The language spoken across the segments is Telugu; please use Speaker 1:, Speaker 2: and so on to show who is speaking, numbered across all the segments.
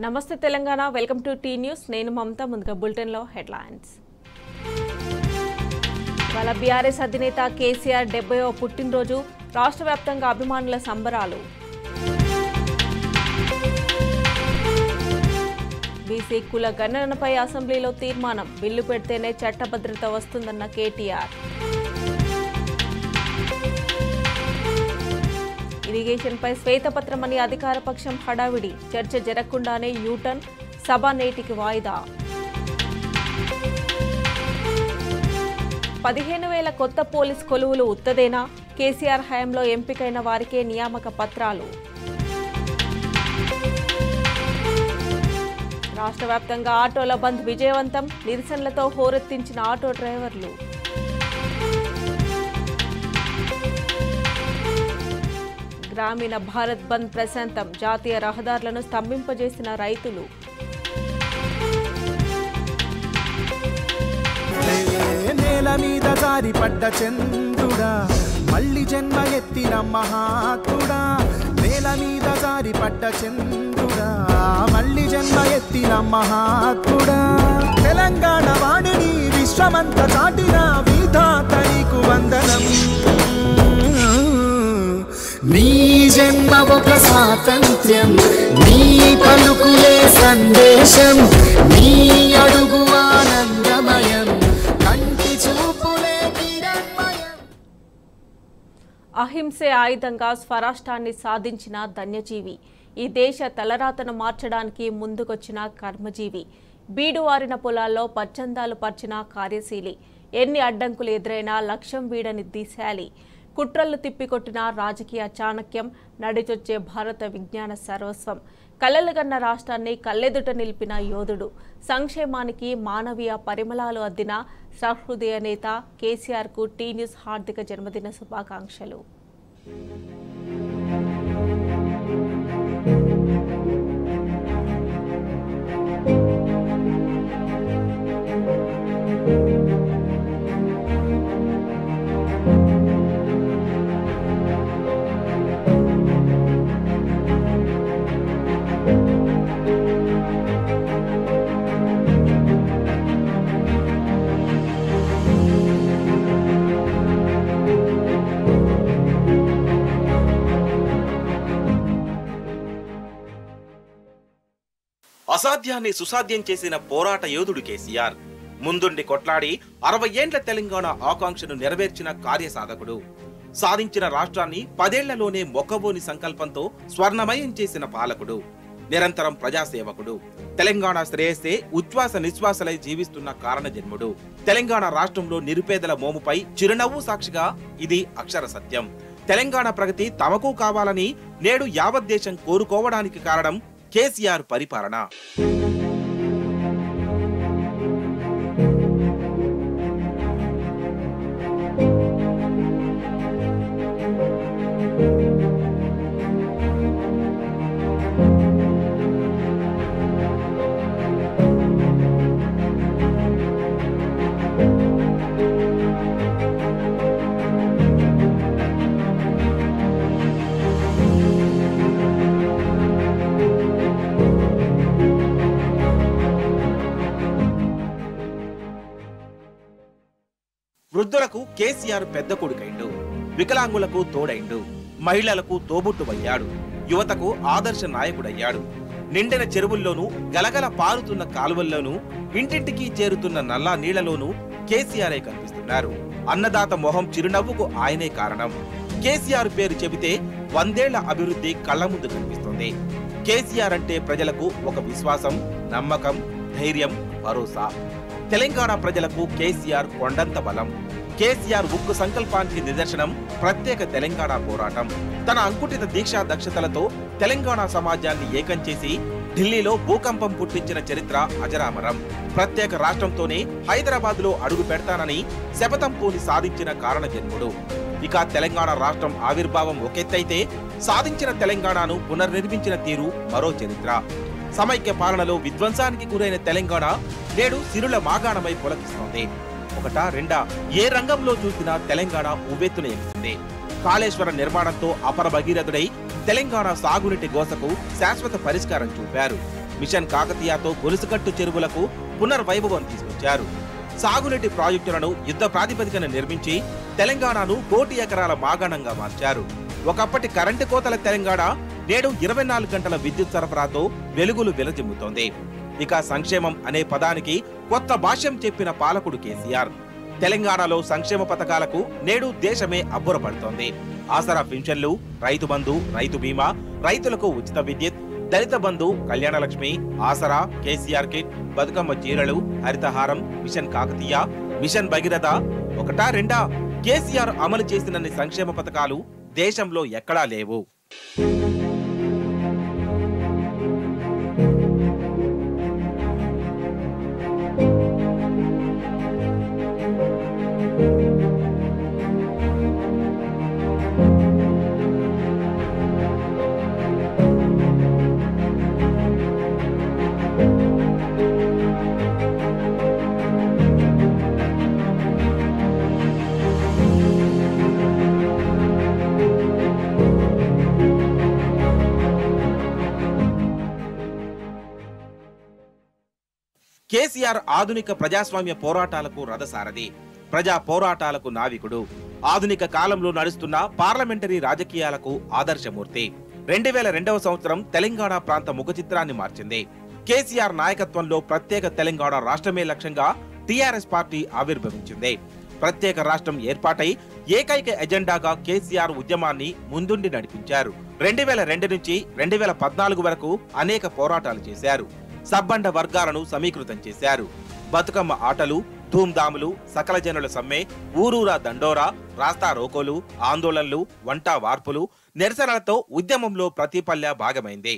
Speaker 1: నమస్తే Telangana welcome to T News నేను మమతా ముందుగా బులెటిన్ లో హెడ్లైన్స్ వాళ్ళ బీఆర్ఎస్ అధినేత కేసీఆర్ 70వ పుట్టినరోజు రాష్ట్ర వ్యాప్తంగా అభిమానుల సంబరాలు బీసీ కుల గణనపై అసెంబ్లీలో తీర్మానం బిల్లు పెడితేనే చట్టభద్రత వస్తుందన్న కేటీఆర్ ఇరిగేషన్ పై శ్వేతపత్రమని అధికార పక్షం హడావిడి చర్చ జరగకుండానే యూటర్న్ సభ నేటికి వాయిదా 15,000 కొత్త పోలీస్ కొలువులు ఉత్తదేనా కేసీఆర్ హయాంలో ఎంపికైన వారికే నియామక పత్రాలు రాష్ట్ర వ్యాప్తంగా ఆటోల బంద్ విజయవంతం నిరసనలతో హోరెత్తించిన ఆటో డ్రైవర్లు గ్రామీణ భారత్ బంద్ ప్రశాంతం జాతీయ రహదారులను స్తంభింపజేసిన రైతులు
Speaker 2: నేల మీద జారిపడ్డ చంద్రుడా మళ్ళీ జన్మ ఎత్తిన మహాత్ముడా నేల మీద జారిపడ్డ చంద్రుడా మళ్ళీ జన్మ ఎత్తిన మహాత్ముడా తెలంగాణ వాణిని విశ్వమంత చాటిన విధాత నీకు వందనం నీ జన్మ ఒక స్వాతంత్ర్యం నీ పలుకులే సందేశం నీ అడుగు ఆనందమయం కంటి చూపులే కిరణమయం
Speaker 1: అహింసే ఆయుధంగా స్వరాష్ట్రాన్ని సాధించిన ధన్యజీవి ఈ దేశ తలరాతను మార్చడానికి ముందుకొచ్చిన కర్మజీవి బీడువారిన పొలాల్లో పచ్చందాలు పరిచిన కార్యశీలి ఎన్ని అడ్డంకులు ఎదురైనా లక్ష్యం వీడని దిశాలి కుట్రలు తిప్పికొట్టిన రాజకీయ చాణక్యం నడిచొచ్చే భారత విజ్ఞాన సర్వస్వం కలలుగన్న రాష్ట్రాన్ని కళ్ళెదుట నిలిపిన యోధుడు సంక్షేమానికి మానవీయ పరిమళాలు అద్దిన సహృదయ నేత కేసీఆర్కు టీ న్యూస్ హార్దిక జన్మదిన శుభాకాంక్షలు
Speaker 3: అసాధ్యాన్ని సుసాధ్యం చేసిన పోరాట యోధుడు కేసీఆర్ ముందుండి కొట్లాడి 60 ఏండ్ల తెలంగాణ ఆకాంక్షను నెరవేర్చిన కార్యసాధకుడు సాధించిన రాష్ట్రాన్ని 10 ఏళ్లలోనే మొక్కబోని సంకల్పంతో స్వర్ణమయం చేసిన పాలకుడు నిరంతరం ప్రజాసేవకుడు తెలంగాణ శ్రేయస్సే ఉచ్ఛ్వాస నిశ్వాసలై జీవిస్తున్న కారణ జన్ముడు తెలంగాణ రాష్ట్రంలో నిరుపేదల మోముపై చిరునవ్వు సాక్షిగా ఇది అక్షర సత్యం తెలంగాణ ప్రగతి తమకు కావాలని నేడు యావత్ దేశం కోరుకోవడానికి కారణం కేసీఆర్ పరిపాలన వృద్ధులకు కేసీఆర్ పెద్ద కొడుకైండు వికలాంగులకు తోడైండు మహిళలకు తోబుట్టువయ్యాడు యువతకు ఆదర్శ నాయకుడయ్యాడు నిండిన చెరువుల్లోనూ గలగల పారుతున్న కాలువల్లోనూ ఇంటింటికి చేరుతున్న నల్లా నీళ్లలోనూ కేసీఆరే కనిపిస్తున్నారు అన్నదాత మొహం చిరునవ్వుకు ఆయనే కారణం కేసీఆర్ పేరు చెబితే 100 ఏళ్ల అభివృద్ధి కళ్ల ముందు కనిపిస్తుంది కేసీఆర్ అంటే ప్రజలకు ఒక విశ్వాసం నమ్మకం ధైర్యం భరోసా తెలంగాణ ప్రజలకు కేసీఆర్ కొండంత బలం కేసీఆర్ ఉక్కు సంకల్పానికి నిదర్శనం ప్రత్యేక తెలంగాణ పోరాటం తన అంకుటిత దీక్షా దక్షతలతో తెలంగాణ సమాజాన్ని ఏకం చేసి ఢిల్లీలో భూకంపం పుట్టించిన చరిత్ర అజరామరం ప్రత్యేక రాష్ట్రంతోనే హైదరాబాద్ లో అడుగు పెడతానని శపథం పూని సాధించిన కారణ జన్ముడు ఇక తెలంగాణ రాష్ట్రం ఆవిర్భావం ఒకెత్తైతే సాధించిన తెలంగాణను పునర్నిర్మించిన తీరు మరో చరిత్ర సమైక్య పాలనలో విధ్వంసానికి గురైన తెలంగాణ నేడు సిరుల మాగాణమై పులకిస్తోంది ఒకటా రెండా ఏ రంగంలో చూసినా తెలంగాణ ఉవ్వెత్తున ఎగుతుంది కాళేశ్వర నిర్మాణంతో అపర భగీరథుడై తెలంగాణ సాగునీటి గోసకు శాశ్వత పరిష్కారం చూపారు మిషన్ కాకతీయతో గొలుసుకట్టు చెరువులకు పునర్వైభవం తీసుకొచ్చారు. సాగునీటి ప్రాజెక్టులను యుద్ధ ప్రాతిపదికన నిర్మించి తెలంగాణను 1 కోటి ఎకరాల మాగాణంగా మార్చారు. ఒకప్పటి కరెంటు కోతల తెలంగాణ నేడు 24 గంటల విద్యుత్ సరఫరాతో వెలుగులు వెలజిమ్ముతోంది. ఇక సంక్షేమం అనే పదానికి కొత్త భాష్యం చెప్పిన పాలకుడు కేసీఆర్. తెలంగాణలో సంక్షేమ పథకాలకు నేడు దేశమే అబ్బురపడుతోంది. ఆసరా పింఛన్లు, రైతు బంధు, రైతు బీమా, రైతులకు ఉచిత విద్యుత్, దళిత బంధు, కళ్యాణలక్ష్మి, ఆసరా, కేసీఆర్ కిట్, బతుకమ్మ చీరలు, హరితహారం, మిషన్ కాకతీయ, మిషన్ భగీరథ ఒకటా రెండా? కేసీఆర్ అమలు చేసినన్ని సంక్షేమ పథకాలు దేశంలో ఎక్కడా లేవు. కేసీఆర్ ఆధునిక ప్రజాస్వామ్య పోరాటాలకు రథసారథి, ప్రజా పోరాటాలకు నావికుడు, ఆధునిక కాలంలో నడుస్తున్న పార్లమెంటరీ రాజకీయాలకు ఆదర్శమూర్తి. 2002వ సంవత్సరం తెలంగాణ ప్రాంత ముఖచిత్రాన్ని మార్చింది. కేసీఆర్ నాయకత్వంలో ప్రత్యేక తెలంగాణ రాష్ట్రమే లక్ష్యంగా టీఆర్ఎస్ పార్టీ ఆవిర్భవించింది. ప్రత్యేక రాష్ట్రం ఏర్పాటై ఏకైక ఎజెండాగా కేసీఆర్ ఉద్యమాన్ని ముందుండి నడిపించారు. 2002 నుంచి 2014 వరకు అనేక పోరాటాలు చేశారు. సబ్బండ వర్గాలను సమీకృతం చేశారు. బతుకమ్మ ఆటలు, ధూమ్ధాములు, సకల జనుల సమ్మె, ఊరూరా దండోరా, రాస్తా రోకోలు, ఆందోళనలు, వంటా వార్పులు, నిరసనలతో ఉద్యమంలో ప్రతి పల్లె భాగమైంది.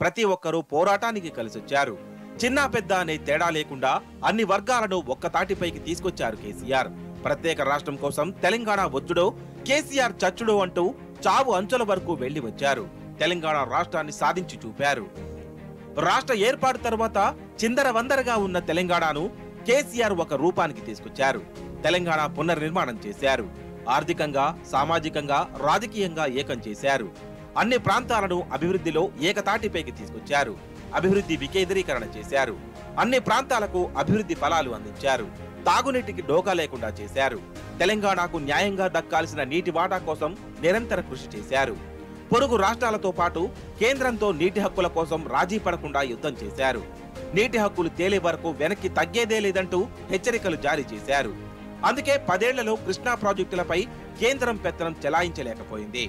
Speaker 3: ప్రతి ఒక్కరూ పోరాటానికి కలిసొచ్చారు. చిన్న పెద్ద అనే తేడా లేకుండా అన్ని వర్గాలను ఒక్కతాటిపైకి తీసుకొచ్చారు కేసీఆర్. ప్రత్యేక రాష్ట్రం కోసం తెలంగాణ వచ్చుడో, కేసీఆర్ చచ్చుడో అంటూ చావు అంచుల వరకు వెళ్లి వచ్చారు. తెలంగాణ రాష్ట్రాన్ని సాధించి చూపారు. రాష్ట్ర ఏర్పాటు తర్వాత చిందరవందరగా ఉన్న తెలంగాణను కేసీఆర్ ఒక రూపానికి తీసుకొచ్చారు. తెలంగాణ పునర్నిర్మాణం చేశారు. ఆర్థికంగా, సామాజికంగా, రాజకీయంగా ఏకం చేశారు. అన్ని ప్రాంతాలను అభివృద్ధిలో ఏకతాటిపైకి తీసుకొచ్చారు. అభివృద్ధి వికేంద్రీకరణ చేశారు. అన్ని ప్రాంతాలకు అభివృద్ధి ఫలాలు అందించారు. తాగునీటికి డోకా లేకుండా చేశారు. తెలంగాణకు న్యాయంగా దక్కాల్సిన నీటి వాటా కోసం నిరంతర కృషి చేశారు. పొరుగు రాష్ట్రాలతో పాటు కేంద్రంతో నీటి హక్కుల కోసం రాజీ పడకుండా యుద్ధం చేశారు. నీటి హక్కులు తేలే వరకు వెనక్కి తగ్గేదే లేదంటూ హెచ్చరికలు జారీ చేశారు. అందుకే 10 ఏళ్లలో కృష్ణా ప్రాజెక్టులపై కేంద్రం పెత్తనం చెలాయించలేకపోయింది.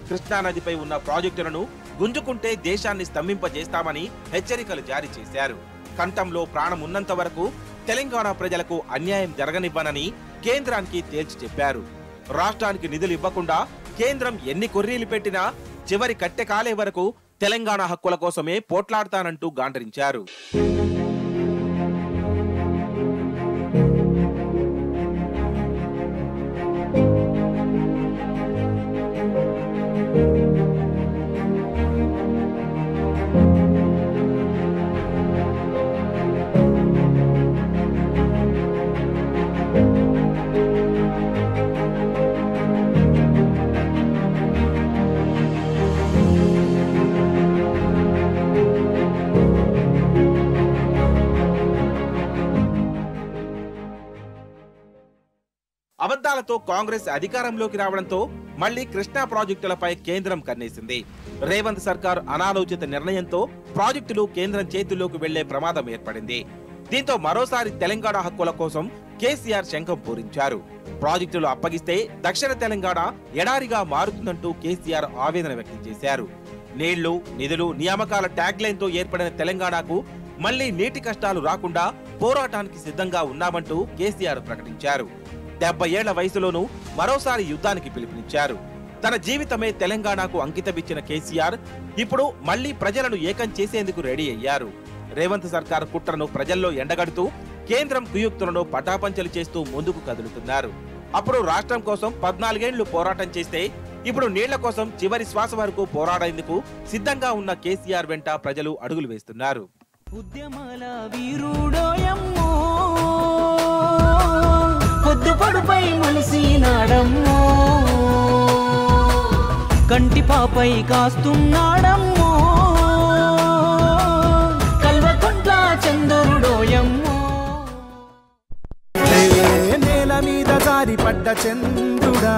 Speaker 3: కృష్ణానదిపై ఉన్న ప్రాజెక్టులను గుంజుకుంటే దేశాన్ని స్తంభింపజేస్తామని హెచ్చరికలు జారీ చేశారు. కంఠంలో ప్రాణం ఉన్నంత వరకు తెలంగాణ ప్రజలకు అన్యాయం జరగనివ్వనని కేంద్రానికి తేల్చి చెప్పారు. రాష్ట్రానికి నిధులు ఇవ్వకుండా కేంద్రం ఎన్ని కొర్రీలు పెట్టినా చివరి కట్టె కాలే వరకు తెలంగాణ హక్కుల కోసమే పోట్లాడతానంటూ గాండ్రించారు. అబద్ధాలతో కాంగ్రెస్ అధికారంలోకి రావడంతో మళ్లీ కృష్ణా ప్రాజెక్టులపై కేంద్రం కన్నేసింది. రేవంత్ సర్కార్ అనాలోచిత నిర్ణయంతో ప్రాజెక్టులు కేంద్రం చేతుల్లోకి వెళ్లే ప్రమాదం ఏర్పడింది. దీంతో మరోసారి తెలంగాణ హక్కుల కోసం కేసీఆర్ శంఖం పూరించారు. ప్రాజెక్టులు అప్పగిస్తే దక్షిణ తెలంగాణ ఎడారిగా మారుతుందంటూ కేసీఆర్ ఆవేదన వ్యక్తం చేశారు. నీళ్లు, నిధులు, నియామకాల ట్యాగ్ లైన్ తో ఏర్పడిన తెలంగాణకు మళ్లీ నీటి కష్టాలు రాకుండా పోరాటానికి సిద్ధంగా ఉన్నామంటూ కేసీఆర్ ప్రకటించారు. 70 ఏళ్ల వయసులోనూ మరోసారి యుద్ధానికి పిలుపునిచ్చారు. తన జీవితమే తెలంగాణకు అంకితమిచ్చిన కేసీఆర్ ఇప్పుడు మళ్లీ ప్రజలను ఏకం చేసేందుకు రెడీ అయ్యారు. రేవంత్ సర్కార్ కుట్రను ప్రజల్లో ఎండగడుతూ కేంద్రం కుయుక్తులను పటాపంచలు చేస్తూ ముందుకు కదులుతున్నారు. అప్పుడు రాష్ట్రం కోసం 14 ఏళ్లు పోరాటం చేస్తే ఇప్పుడు నీళ్ల కోసం చివరి శ్వాస వరకు పోరాడేందుకు సిద్ధంగా ఉన్న కేసీఆర్ వెంట ప్రజలు అడుగులు వేస్తున్నారు.
Speaker 4: ఉద్యమాల వీరుడోయమ్మో పొద్దుపడుపై మలిసినాడమ్మో కంటి పాపై కాస్తున్నాడమ్మో కల్వకుంట్ల చంద్రుడోయమ్మో
Speaker 2: నేల మీద జారిపడ్డ చంద్రుడా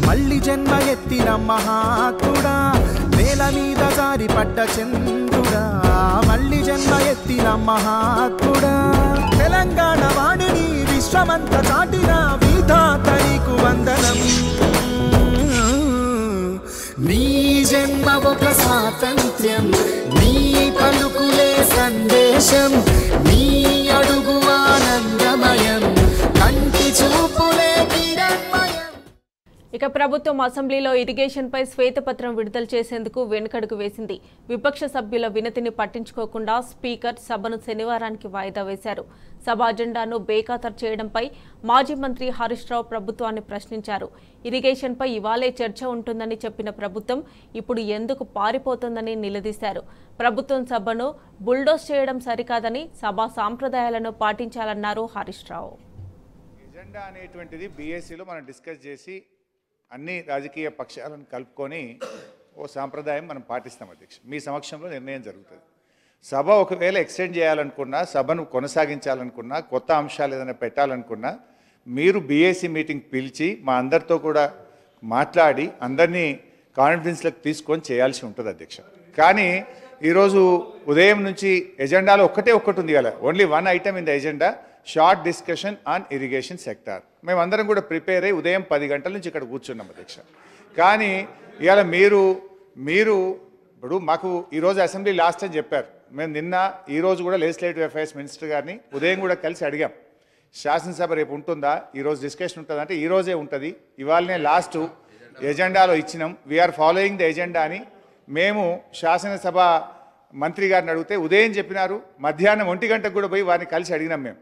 Speaker 2: మళ్ళీ జన్మ ఎత్తిన మహాత్ముడా నేల మీద జారిపడ్డ చంద్రుడా మళ్ళీ జన్మ ఎత్తిన మహాత్ముడా తెలంగాణ వాణిని విశ్వమంత చాటిన విధాత నీకు వందనం నీ జన్మ ఒక స్వాతంత్ర్యం నీ పలుకులే సందేశం నీ అడుగు ఆనందమయం కంటి చూపులే కిరణ్మయం.
Speaker 1: ఇక ప్రభుత్వం అసెంబ్లీలో ఇరిగేషన్ పై శ్వేతపత్రం విడుదల చేసేందుకు వెనుకడుగు వేసింది. విపక్ష సభ్యుల వినతిని పట్టించుకోకుండా స్పీకర్ సభను శనివారానికి వాయిదా వేశారు. సభ అజెండాను బేఖాతరు చేయడంపై మాజీ మంత్రి హరీష్ రావు ప్రభుత్వాన్ని ప్రశ్నించారు. ఇరిగేషన్ పై ఇవాళే చర్చ ఉంటుందని చెప్పిన ప్రభుత్వం ఇప్పుడు ఎందుకు పారిపోతుందని నిలదీశారు. ప్రభుత్వం సభను బుల్డోజ్ చేయడం సరికాదని సభా సాంప్రదాయాలను పాటించాలన్నారు హరీష్ రావు.
Speaker 5: ఎజెండా అనేటువంటిది బీఎస్సీలో మనం డిస్కస్ చేసి అన్ని రాజకీయ పక్షాలను కలుపుకొని ఓ సాంప్రదాయం మనం పాటిస్తాం అధ్యక్ష. మీ సమక్షంలో నిర్ణయం జరుగుతుంది. సభ ఒకవేళ ఎక్స్టెండ్ చేయాలనుకున్నా, సభను కొనసాగించాలనుకున్నా, కొత్త అంశాలు ఏదైనా పెట్టాలనుకున్నా మీరు బీఎస్సీ మీటింగ్ పిలిచి మా అందరితో కూడా మాట్లాడి అందరినీ కాన్ఫిడెన్స్లోకి తీసుకొని చేయాల్సి ఉంటుంది అధ్యక్ష. కానీ ఈరోజు ఉదయం నుంచి ఎజెండాలో ఒక్కటి ఉంది కదా, only one item in the agenda, short discussion on irrigation sector. మేమందరం కూడా ప్రిపేర్ అయ్యి ఉదయం 10 గంటల నుంచి ఇక్కడ కూర్చున్నాం అధ్యక్ష. కానీ ఇవాళ మీరు ఇప్పుడు మాకు ఈరోజు అసెంబ్లీ లాస్ట్ అని చెప్పారు. మేము నిన్న ఈరోజు కూడా లెజిస్లేటివ్ అఫైర్స్ మినిస్టర్ గారిని ఉదయం కూడా కలిసి అడిగాం, శాసనసభ రేపు ఉంటుందా, ఈరోజు డిస్కషన్ ఉంటుందా అంటే ఈరోజే ఉంటుంది, ఇవాళనే లాస్ట్ ఎజెండాలో ఇచ్చినాం, వీఆర్ ఫాలోయింగ్ ద ఎజెండా అని మేము శాసనసభ మంత్రి గారిని అడిగితే ఉదయం చెప్పినారు. మధ్యాహ్నం 1 గంటకు కూడా పోయి వారిని కలిసి అడిగినాం. మేము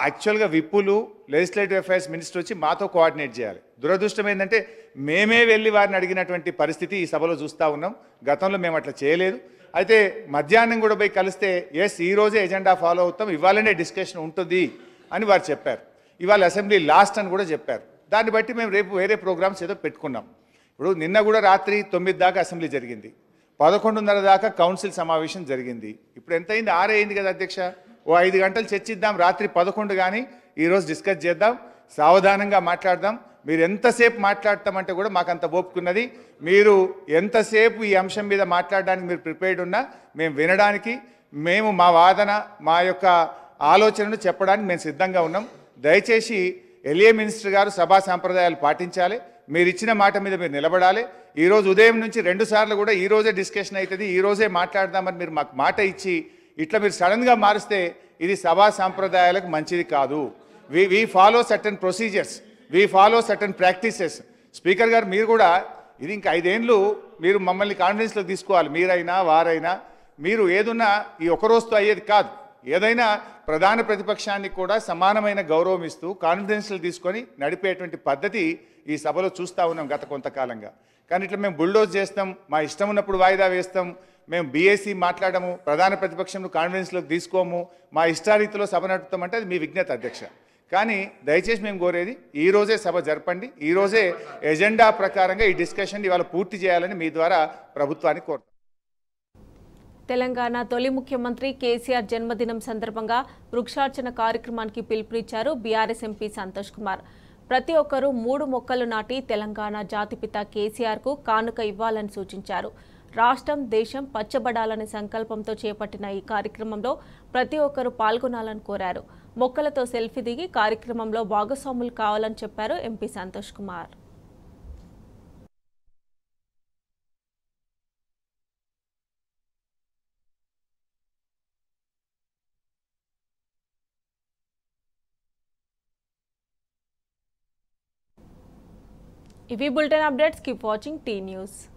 Speaker 5: యాక్చువల్గా విప్పులు లెజిస్లేటివ్ అఫైర్స్ మినిస్టర్ వచ్చి మాతో కోఆర్డినేట్ చేయాలి. దురదృష్టం ఏంటంటే మేమే వెళ్ళి వారిని అడిగినటువంటి పరిస్థితి ఈ సభలో చూస్తూ ఉన్నాం. గతంలో మేము అట్లా చేయలేదు. అయితే మధ్యాహ్నం కూడా పోయి కలిస్తే ఎస్ ఈరోజే ఎజెండా ఫాలో అవుతాం, ఇవాళనే డిస్కషన్ ఉంటుంది అని వారు చెప్పారు. ఇవాళ అసెంబ్లీ లాస్ట్ అని కూడా చెప్పారు. దాన్ని బట్టి మేము రేపు వేరే ప్రోగ్రామ్స్ ఏదో పెట్టుకున్నాం. ఇప్పుడు నిన్న కూడా రాత్రి 9 దాకా అసెంబ్లీ జరిగింది, 11:30 దాకా కౌన్సిల్ సమావేశం జరిగింది. ఇప్పుడు ఎంత అయింది? 6 అయింది కదా అధ్యక్ష. ఓ 5 గంటలు చర్చిద్దాం, రాత్రి 11 కానీ ఈరోజు డిస్కస్ చేద్దాం, సావధానంగా మాట్లాడదాం. మీరు ఎంతసేపు మాట్లాడతామంటే కూడా మాకు అంత ఓపుకున్నది. మీరు ఎంతసేపు ఈ అంశం మీద మాట్లాడడానికి మీరు ప్రిపేర్డ్ ఉన్నా మేము వినడానికి, మేము మా వాదన మా యొక్క ఆలోచనను చెప్పడానికి మేము సిద్ధంగా ఉన్నాం. దయచేసి ఎల్ఏ మినిస్టర్ గారు సభా సాంప్రదాయాలు పాటించాలి, మీరు ఇచ్చిన మాట మీద మీరు నిలబడాలి. ఈరోజు ఉదయం నుంచి 2 సార్లు కూడా ఈరోజే డిస్కషన్ అవుతుంది, ఈరోజే మాట్లాడదామని మీరు మాకు మాట ఇచ్చి ఇట్లా మీరు సడన్గా మారిస్తే ఇది సభా సాంప్రదాయాలకు మంచిది కాదు. We follow certain procedures, we follow certain practices. Speaker గారు మీరు కూడా ఇది ఇంకా 5 ఏళ్ళు మీరు మమ్మల్ని కాన్ఫిడెన్స్లోకి తీసుకోవాలి. మీరైనా వారైనా మీరు ఏదున్నా ఈ ఒక రోజుతో అయ్యేది కాదు. ఏదైనా ప్రధాన ప్రతిపక్షానికి కూడా సమానమైన గౌరవం ఇస్తూ కాన్ఫిడెన్స్లు తీసుకొని నడిపేటువంటి పద్ధతి ఈ సభలో చూస్తూ ఉన్నాం గత కొంతకాలంగా. కానీ ఇట్లా మేము బుల్డోజ్ చేస్తాం, మా ఇష్టం ఉన్నప్పుడు వాయిదా వేస్తాం, మేము బీఎస్సీ మాట్లాడము, ప్రధాన ప్రతిపక్షంను కాన్ఫిడెన్స్లోకి తీసుకోము, మా ఇష్టారీతిలో సభ నడుపుతామంటే అది మీ విజ్ఞత అధ్యక్ష. కానీ దయచేసి మేము కోరేది ఈరోజే సభ జరపండి, ఈరోజే ఎజెండా ప్రకారంగా ఈ డిస్కషన్ ఇవాళ పూర్తి చేయాలని మీ ద్వారా ప్రభుత్వాన్ని కోరుతాం.
Speaker 1: తెలంగాణ తొలి ముఖ్యమంత్రి కేసీఆర్ జన్మదినం సందర్భంగా వృక్షార్చన కార్యక్రమానికి పిలుపునిచ్చారు బీఆర్ఎస్ ఎంపీ సంతోష్ కుమార్. ప్రతి ఒక్కరూ 3 మొక్కలు నాటి తెలంగాణ జాతిపిత కేసీఆర్కు కానుక ఇవ్వాలని సూచించారు. రాష్ట్రం దేశం పచ్చబడాలనే సంకల్పంతో చేపట్టిన ఈ కార్యక్రమంలో ప్రతి ఒక్కరూ పాల్గొనాలని కోరారు. మొక్కలతో సెల్ఫీ దిగి కార్యక్రమంలో భాగస్వాములు కావాలని చెప్పారు ఎంపీ సంతోష్ కుమార్. ఇవి bulletin updates. Keep watching tea news.